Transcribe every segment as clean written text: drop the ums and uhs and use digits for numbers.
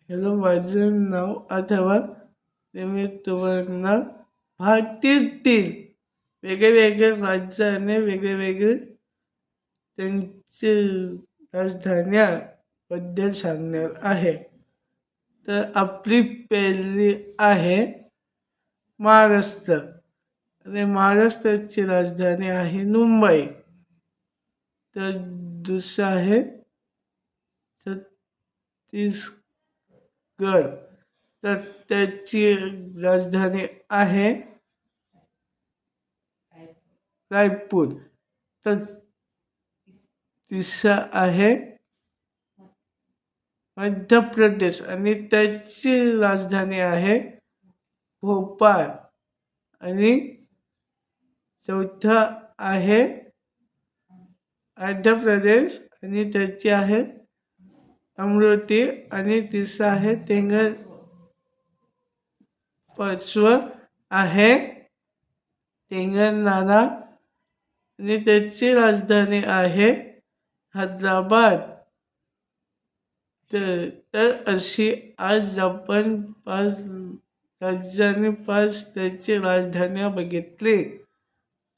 ह्याला माझं नाव आठवा ते मी तुम्हाला भारतातील वेगवेगळ्या राज्याने वेगवेगळे त्यांचे राजधान्याबद्दल सांगणार आहे. तर आपली पहिली आहे महाराष्ट्र. आणि महाराष्ट्राची राजधानी आहे मुंबई. तर दुसरं आहे छत्तीसगड. तर त्याची राजधानी आहे रायपूर. तर तिसरं आहे मध्य प्रदेश आणि त्याची राजधानी आहे भोपाळ. आणि चौथा आहे मध्य प्रदेश आणि त्याची आहे अमरावती. आणि तिसरा आहे पाचवं आहे तेलंगणा आणि त्याची राजधानी आहे हैदराबाद. तर अशी आज आपण 5 राज्यांनी 5 त्याची राजधान्या बघितली.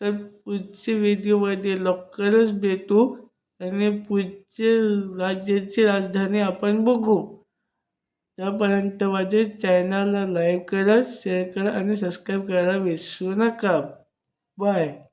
तर पुढच्या व्हिडिओमध्ये लवकरच भेटू आणि पुढच्या राज्याची राजधानी आपण बघू. त्यापर्यंत माझ्या चॅनलला लाईक करा, शेअर करा आणि सबस्क्राईब करायला विसरू नका. बाय.